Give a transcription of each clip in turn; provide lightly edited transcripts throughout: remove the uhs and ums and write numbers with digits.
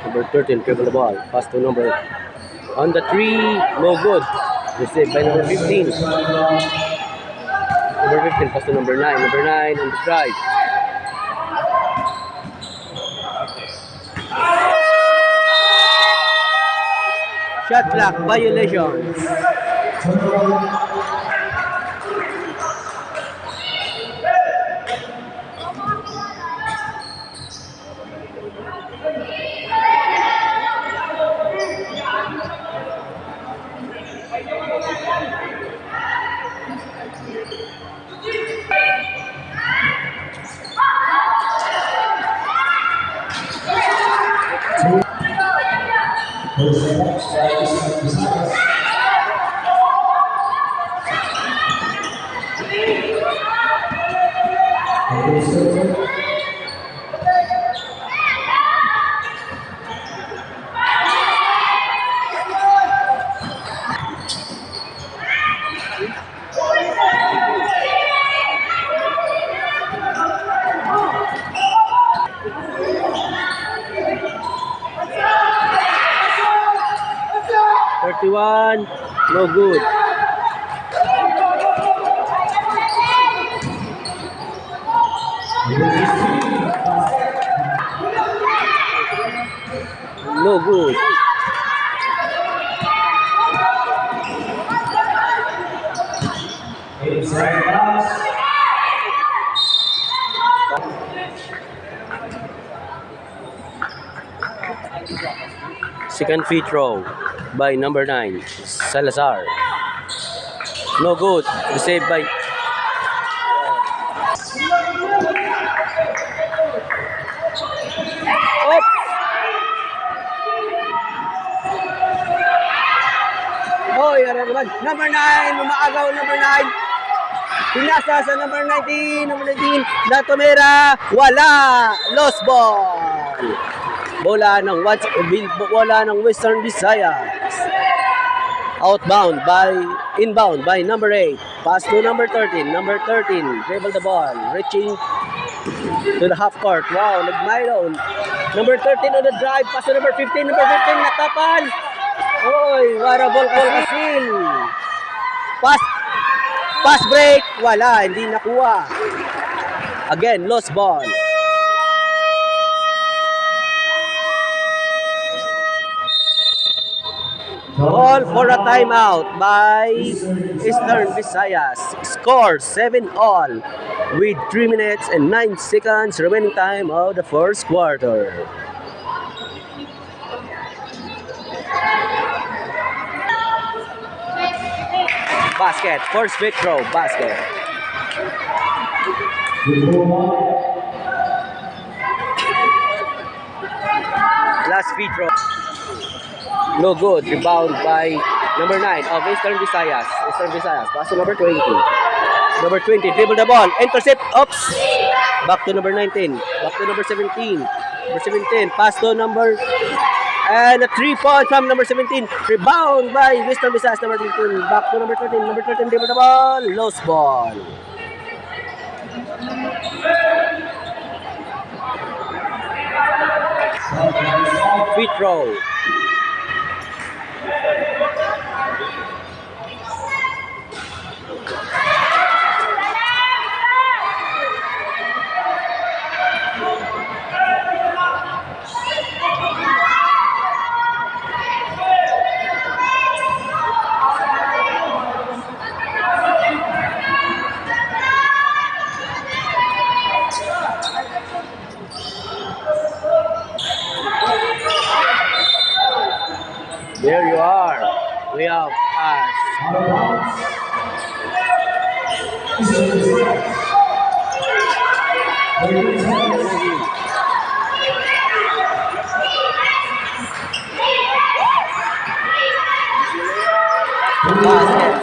Number 13, dribble the ball. Pass to number on the 3, no good. Received by number 15. Number 15, pass to number 9. Number 9 on the drive. Shot clock violation. No good. No good. Second free throw by number 9, Salazar. No good. Saved by number 9, umaagaw number 9. Pinasa sa number 19, Latomera, wala. Lost ball. Bola ng Western Visayas. Inbound by number 8. Pass to number 13. Number 13, dribble the ball, reaching to the half court. Wow, nag-mylon. Number 13 on the drive, pass to number 15. Number 15, natapan. Oy, warabol call kasil. Pass break, wala, hindi nakuha. Again, lost ball. Call for a timeout by Eastern Visayas. Score 7-all with 3 minutes and 9 seconds remaining time of the first quarter. Basket, first free throw, basket. Last free throw. No good. Rebound by number 9 of Eastern Visayas. Pass to number 20. Number 20, dribble the ball. Intercept. Oops. Back to number 19. Back to number 17. Number 17. Pass to number... And a 3-point from number 17. Rebound by Eastern Visayas. Number 13. Back to number 13. Number 13, dribble the ball. Lost ball. Free throw. Basket.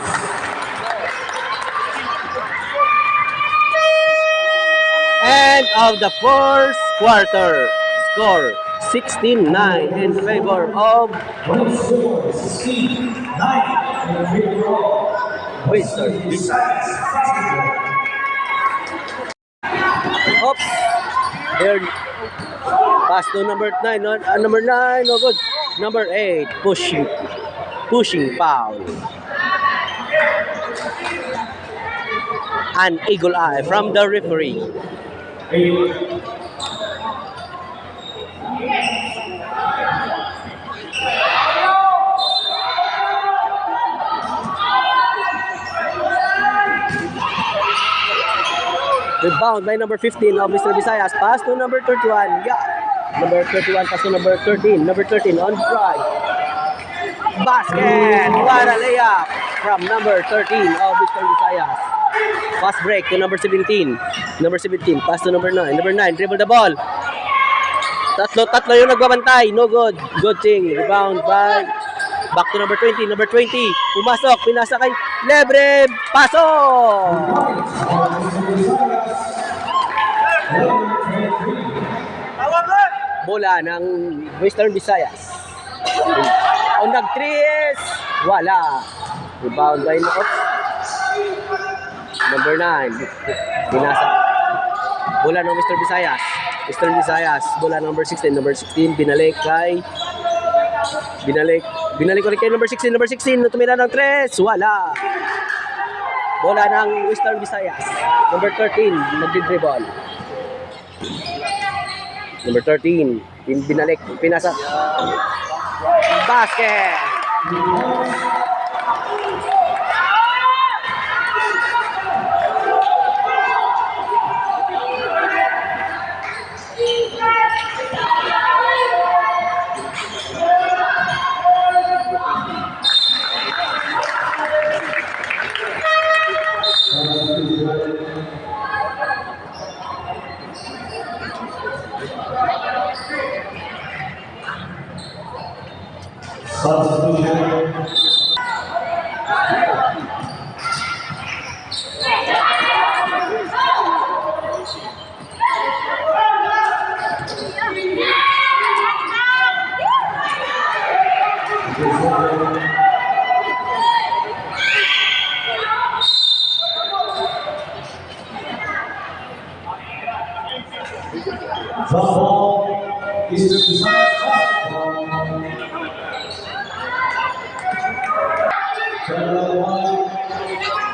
End of the first quarter. Score 16-9 in favor of Western Visayas. Oops. There. Pass to number 9. Number 9, no good. Number 8, pushing foul. An eagle eye from the referee. Rebound by number 15 of Mr. Visayas. Pass to number 31. Yeah. Number 31 pass to number 13. Number 13 on drive. Basket. What a layup from number 13 of Mr. Visayas. Pass break to number 17. Number 17. Pass to number 9. Number 9. Dribble the ball. Tatlo yung nagbabantay. No good. Good thing. Rebound by... Back to number 20. Number 20. Pumasok. Pinasa kay Lebre. Pasok! Bola ng Western Visayas. O nag-3 wala. Rebound by number 9. Binasa. Bola ng Mr. Visayas. Western Visayas. Bola number 16. Number 16 binalik ulit kay number 16. Number 16 na tumira ng 3. Wala. Bola ng Western Visayas. Number 13 nagdi-dribble. Number 13 binalik, pinasa. Basket.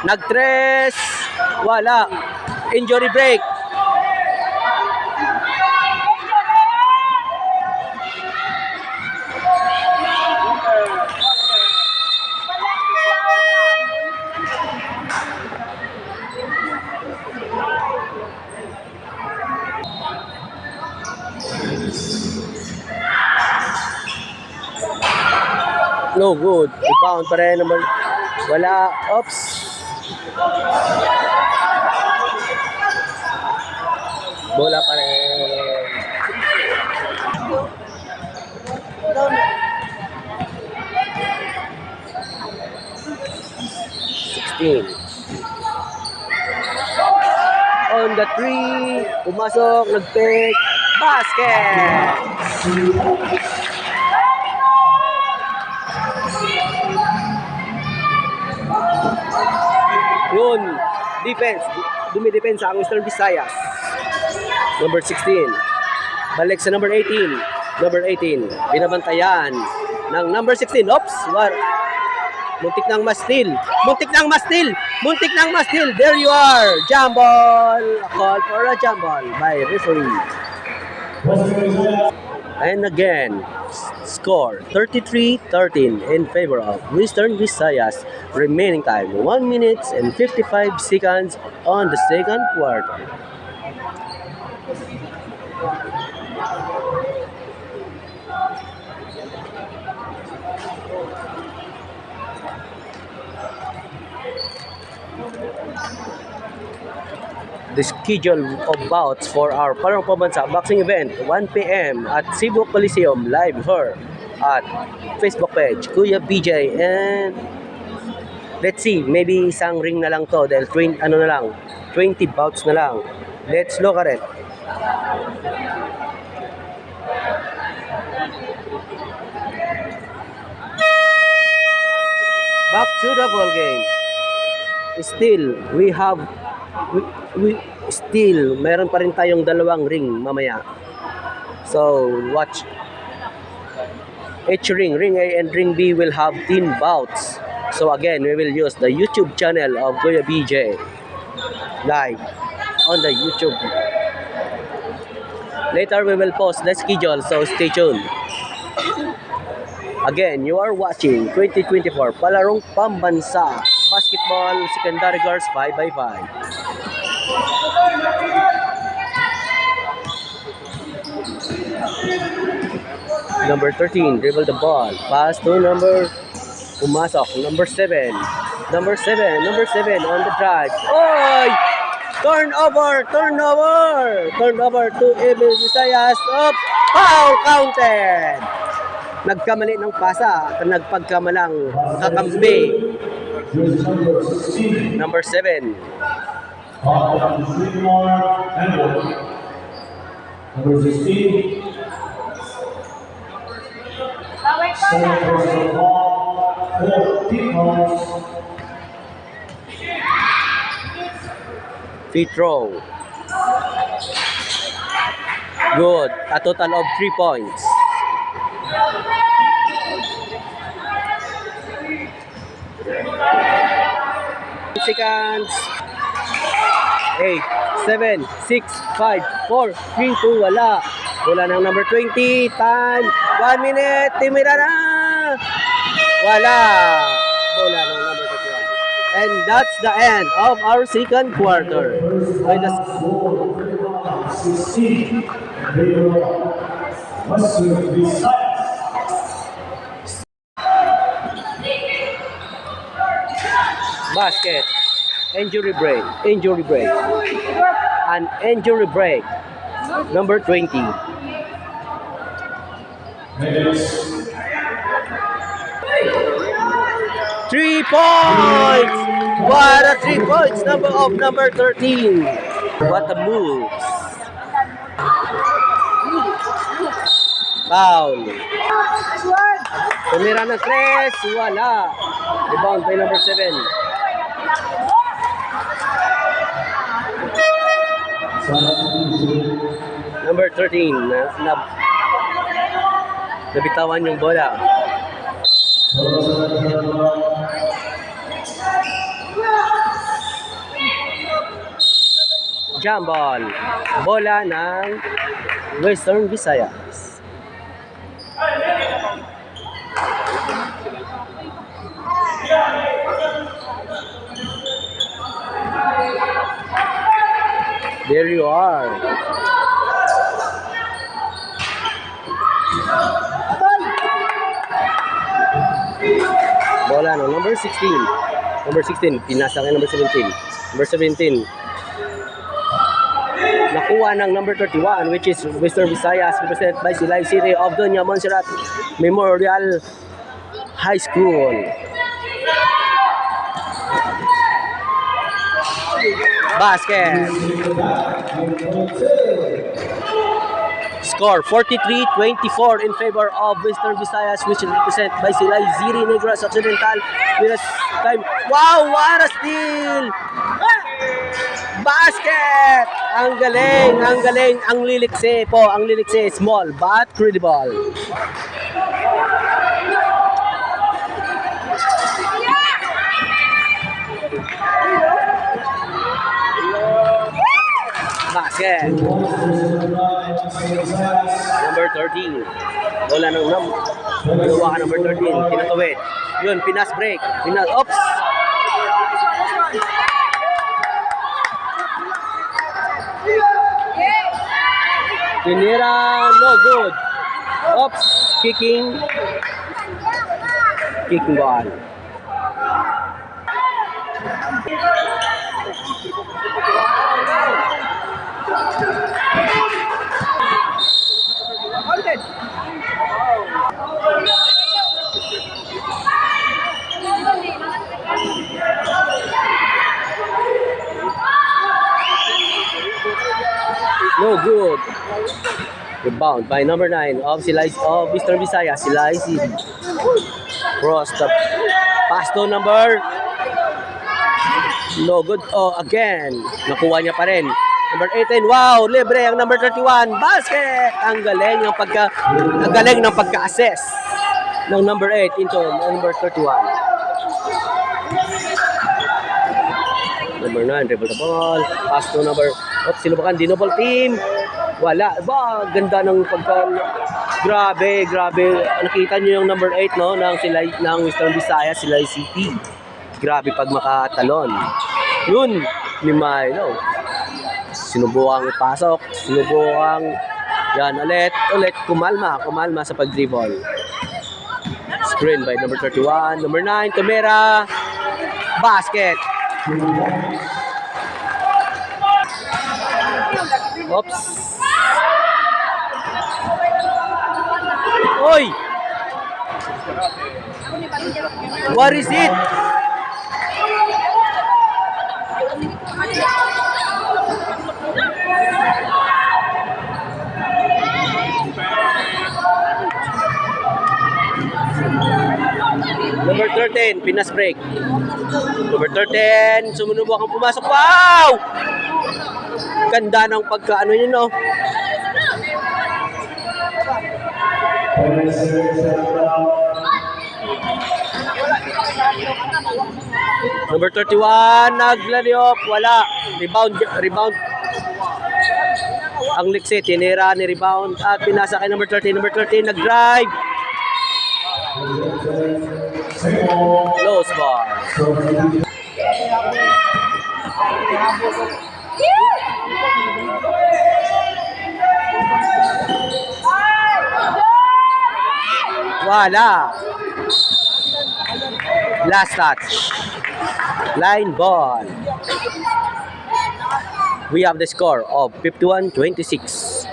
Nag-3 wala. Injury break. No good. Rebound pa rin naman. Wala. Oops. Bola pa rin. On the 3. Pumasok. Nag-pick. Basket. Yun, defense. Dumidepensa ang Western Visayas. Number 16. Balik sa number 18. Number 18. Binabantayan ng number 16. Oops! Muntik nang ma-steal. There you are. Jump ball. A call for a jump ball by referee. And again, score 33-13 in favor of Western Visayas. Remaining time 1 minute and 55 seconds on the second quarter. the schedule of bouts for our Palarong Pambansa boxing event 1 p.m. at Cebu Coliseum live here at Facebook page Kuya BJ, and let's see, maybe isang ring na lang to dahil 20 bouts na lang. Let's look at it. Back to the ball game. Still, we still meron pa rin tayong dalawang ring mamaya. So, watch. Each ring A and ring B will have 10 bouts. So again, we will use the YouTube channel of Kuya BJ live on the YouTube. Later we will post the schedule, so stay tuned. Again, you are watching 2024 Palarong Pambansa Basketball Secondary Girls 5x5. Number 13, dribble the ball. Pass to pumasok. Number 7 on the drive. Oy! Turnover to Emil Visayas. Up! Foul counted! Nagkamali ng pasa at nagpagkamalang kakampi. Number 7. Number 16. Free throw. Good. A total of 3 points. Seconds. 8, 7, 6, 5, 4, 3, 2, wala. Wala ng number 20. Time. 1 minute. Timira na. Wala. Wala ng number 21. And that's the end of our second quarter. By the 16. basket. Injury break. An injury break. Number 20. Minutes. 3 points! What a 3 points number 13. What a moves. Foul. Tumira ng 3, wala. Rebound by number 7. Number 13, nabitawan yung bola. Jump ball. Bola ng Western Visayas. There you are. Bola no, number 16. Number 16, pinasa kay number 17. Number 17. Nakuha ng number 31, which is Western Visayas, represented by Silay City of Doña Montserrat Memorial High School. Basket. Score 43-24 in favor of Western Visayas, which is represented by Silay City Negros Occidental with a time. Wow, what a steal! Basket! Ang galing. Ang lilikse po, small but credible. Basket. Number 13. Bola ng number 13. Tinatawid. Yun, pinas break. Oops! Tinira, no good. Oops! Kicking ball. No good. Rebound by number 9 of Eastern Visayas, Silay City. Cross the pass to number. No good. Oh, again. Nakuha niya pa rin. Number 18. Wow, libre ang number 31. Basket. Ang galing ng pagka-assess ng number 8 into number 31. Number 9, dribble the ball. Pass to number. Sino ba kan? Double team. Wala. Ba, ganda ng grabe. Nakita niyo yung number 8 no ng Western Visayas, Silay City. Grabe pag makatalon. Yun, ni Milo. Sinubukang ipasok, yan ulit kumalma sa pag-dribble. Screen by number 31, number 9, Tumera. Basket. Oops. Oy! What is it? Number 13, Pinas break. Number 13, sumunubok ang pumasok. Wow! Ganda ng pagkaano yun, no? Number 31, naglaliop. Wala. Rebound. Ang Liksi, tinira ni rebound at pinasa kay number 13. Number 13, nag-drive. Close ball. Wala. Last touch. Line ball. We have the score of 51-26.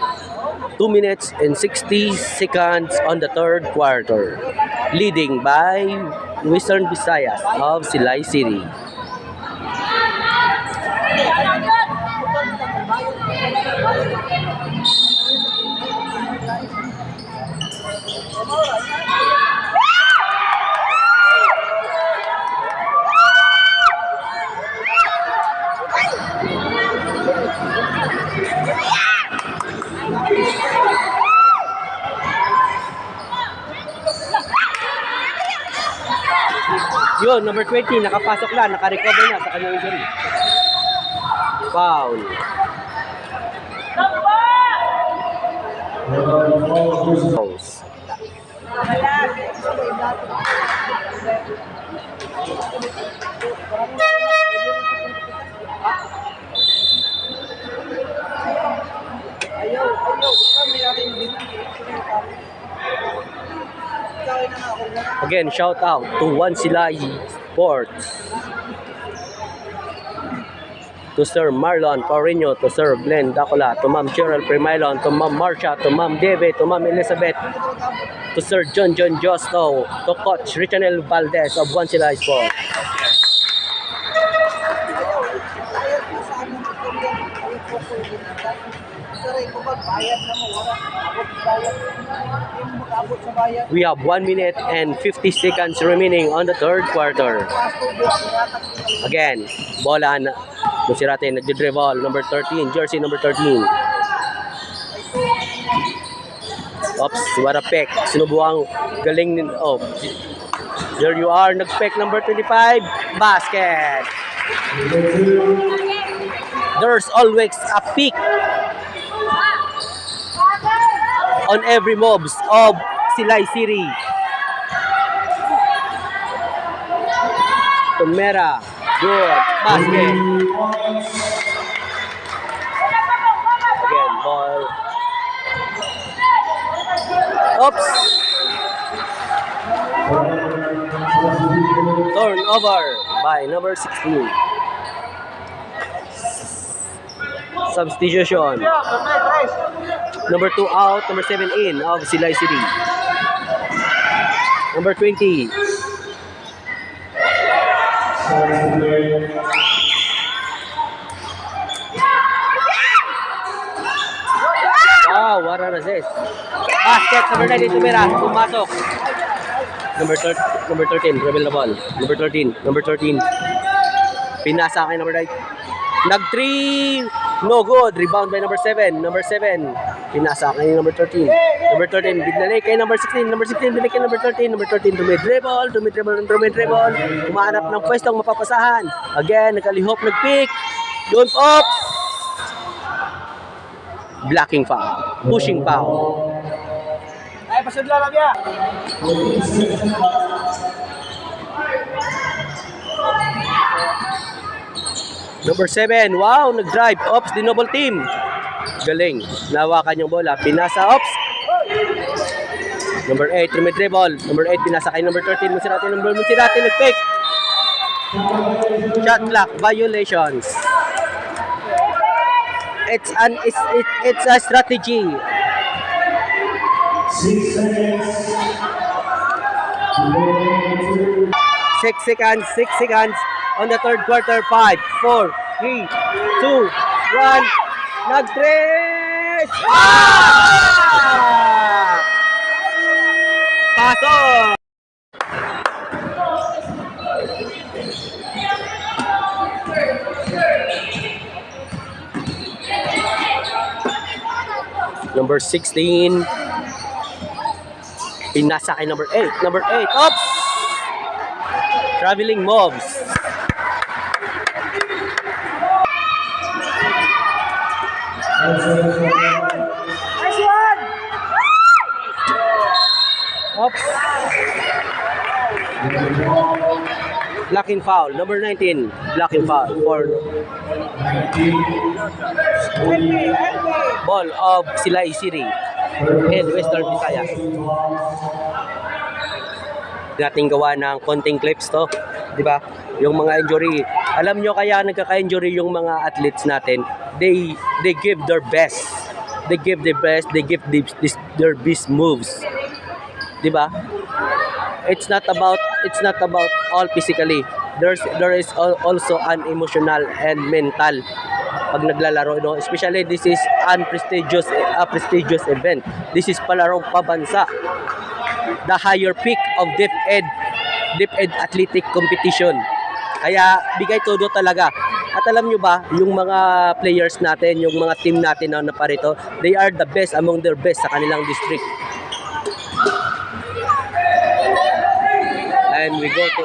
2 minutes and 60 seconds on the third quarter. Leading by Western Visayas of Silay City. Yun, number 20, nakapasok na, nakarecover na sa kanyang injury. Foul. Fouls. Again, shout out to One Silay Sports, to Sir Marlon Paureño, to Sir Glenn Dacola, to Ma'am Cheryl Primailon, to Ma'am Marcia, to Ma'am Deve, to Ma'am Elizabeth, to Sir John Josto, to Coach Richanel Valdez of One Silay Sports. We have 1 minute and 50 seconds remaining on the third quarter. Again, bola na Musirate nagdi-dribble, number 13, jersey number 13. Oops, what a pick. Sinubuang galing din. Oh, there you are, nag-pick number 25, basket. There's always a pick on every moves of Silay City. Tumera, good, basket. Again, ball. Oops. Turnover by number 16. Substitution. Number 2 out, number 7 in of Silay City. Number 20. Wow, what an assist. Basket, number 9, tumira. Pumasok. Number 13, rebel na ball. Number 13. Pinasa kay number 9. Nag-3. No good. Rebound by number 7. Pinasa kay number 13. Number 13, binalik kay number 16. Number 16, binalik kay number 13. Number 13, tumid-dribble. Umahanap ng pwestong mapapasahan. Again, nakalihop, nag-pick. Don't off. Blocking foul. Pushing foul. Ay, pasudla lang ya. Number 7, wow, nag-drive. Ops, the noble team. Galing. Nawakan yung bola. Pinasa, ops. Number 8, dribble. Number 8, pinasa kay number 13. Musirati, nag-pick. Shot clock violations. It's a strategy. 6 seconds. 6 seconds on the third quarter. 5, 4, 3, 2, 1. Nag-tres! Pasok! Number 16. Pinasa kay number 8. Number 8. Oops! Traveling moves. Nice one! Oops. Blocking foul. Number 19. Blocking foul for ball of Silay City and Western Visayas. Nating gawa ng konting clips to, di ba? Yung mga injury. Alam nyo kaya nagkaka-injury yung mga athletes natin. They give their best. They give their best. They give their best moves. Di ba? It's not about all physically. There is also an emotional and mental pag naglalaro, no? Especially this is a prestigious event. This is palarong pabansa. The higher peak of DepEd athletic competition. Kaya bigay todo talaga. At alam nyo ba, yung mga players natin, yung mga team natin na parito, they are the best among their best sa kanilang district. And we go to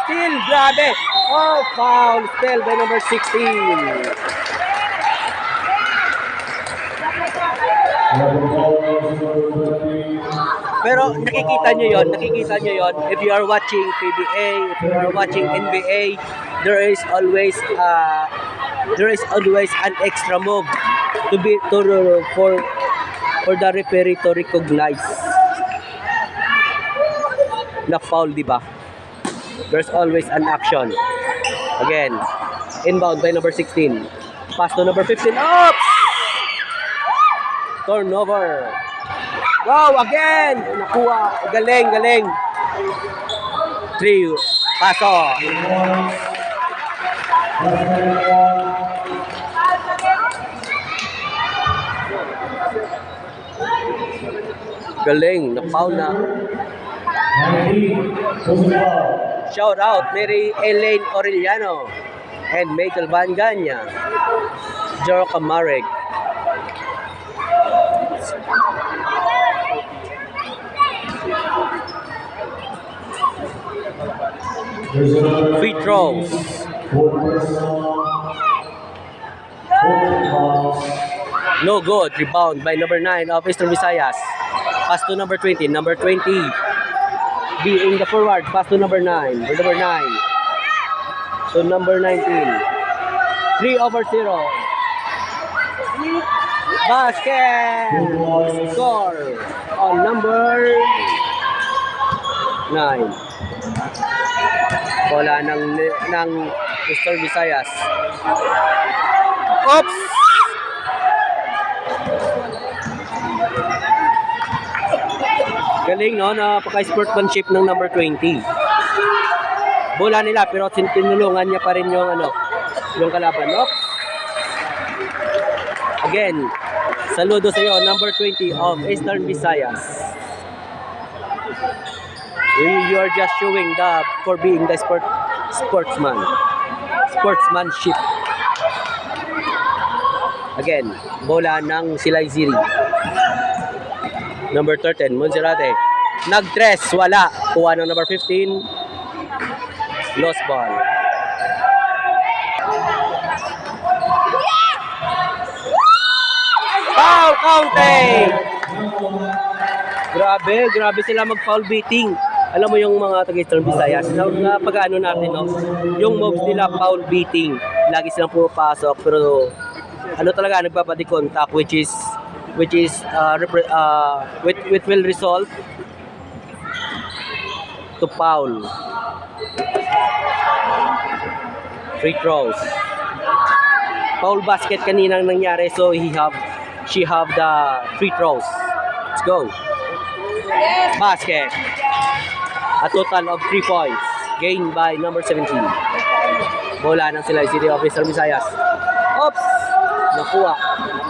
still, grabe. Foul still by number 16. Pero nakikita nyo yon if you are watching PBA, if you are watching NBA, there is always an extra move for the referee to recognize na foul, di ba? There's always an action. Again, inbound by number 16. Pass to number 15. Oops! Turnover. Wow, again! Nakuha. Galing. 3. Paso. Galing. Na-foul na. Shout out Mary Elaine Orellano and Michael Banganya, Joro Camareg. Free throws. No good. Rebound by number 9 of Eastern Visayas. Pass to number 20. Number 20 being the forward. Pass to number 9. By number 9 to number 19. 3/0. Basket. Score on number 9. Bola ng Eastern Visayas. Oops! Galing, no? Napaka-sportsmanship ng number 20. Bola nila pero tinulungan niya pa rin yung yung kalaban. Oops! Again, saludo sa iyo, number 20 of Eastern Visayas. You are just showing the for being the sportsmanship. Again, bola ng Silay City. Number 13, Monserrate. Nag-dress, wala. Kuha ng number 15. Lost ball. Foul counting! Grabe sila mag-foul beating. Alam mo yung mga taga-Eastern Visayas, na pag-ano natin, no? Yung moves nila, foul beating. Lagi silang pumapasok, pero ano talaga, nagbabody contact, which will result to foul. Free throws. Foul basket kanina nangyari, so she have the free throws. Let's go. Basket. A total of 3 points gained by number 17. Bola ng Silay City of Eastern Visayas. Oops! Nakuha.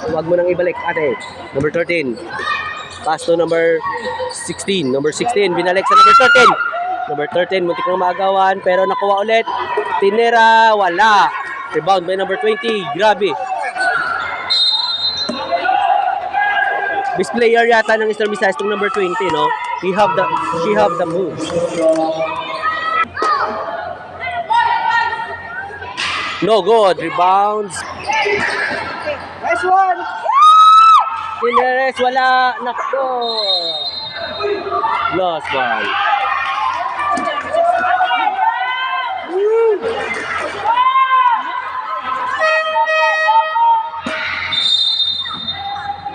Huwag mo nang ibalik, ate. Number 13. Pass to number 16. Number 16, binalik sa number 13. Number 13, muntik nang magawan, pero nakuha ulit. Tinira, wala. Rebound by number 20. Grabe. Best player yata ng Eastern Visayas itong number 20, no? She have the move. No good. Rebounds. Nice one! Tineres, wala. Nakto. Lost ball.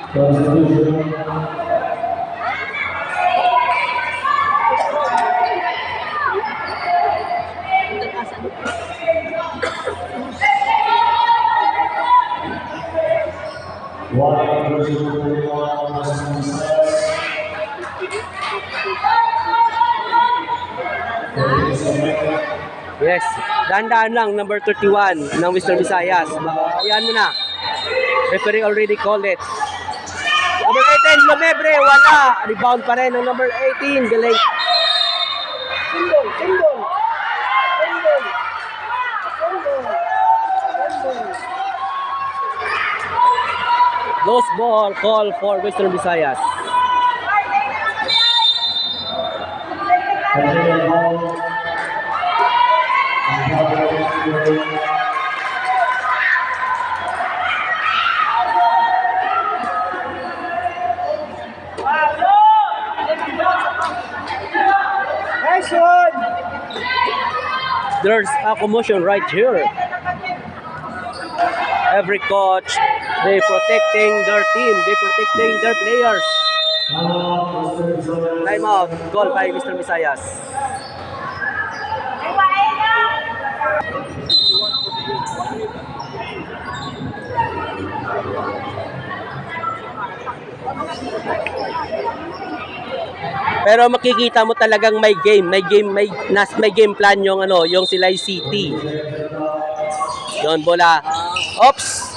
Constitution. One versus 41, Western Visayas. Yes. Dahan-dahan lang, number 31 ng Western Visayas. Ayan mo na. Referee already called it. Number 18, Lomebre, wala. Rebound pa rin ng number 18. Galing. Tindol. Lost ball call for Western Visayas. Nice one! There's a commotion right here. Every coach, they protecting their team, they protecting their players. Time out, goal by Mr. Visayas. Pero makikita mo talagang may game plan yung yung Silay City. Doon bola. Oops.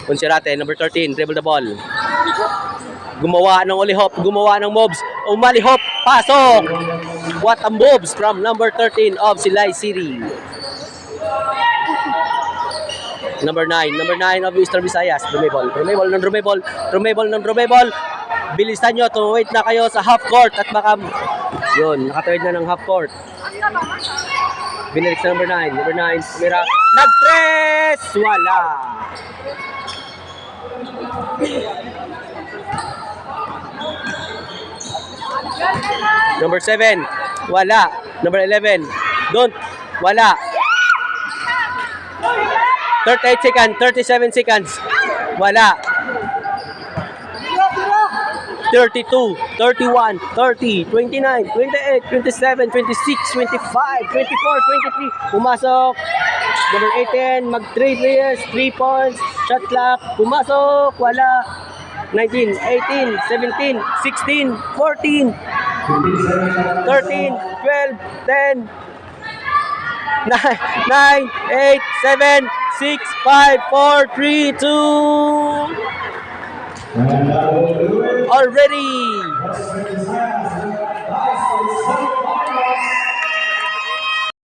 Monserrate, number 13, dribble the ball. Gumawa ng ulihop, gumawa ng moves. Umalihop, pasok. What a moves from number 13 of Silay City. Number 9 of Eastern Visayas. Drumeball. Bilisan nyo, tumawait na kayo sa half court at baka yun, nakatawid na ng half court. Binalik sa number 9. Number 9, Mira. Nag-press! Wala. Number 7. Wala. Number 11. Don't. Wala. 38 seconds. 37 seconds. Wala. 32, 31, 30, 29, 28, 27, 26, 25, 24, 23. Pumasok. Number 18, mag 3 players, 3 points, shot clock. Pumasok. Wala. 19, 18, 17, 16, 14, 13, 12, 10, 9, 8, 7, 6, 5, 4, 3, 2. And that will do it. Already. West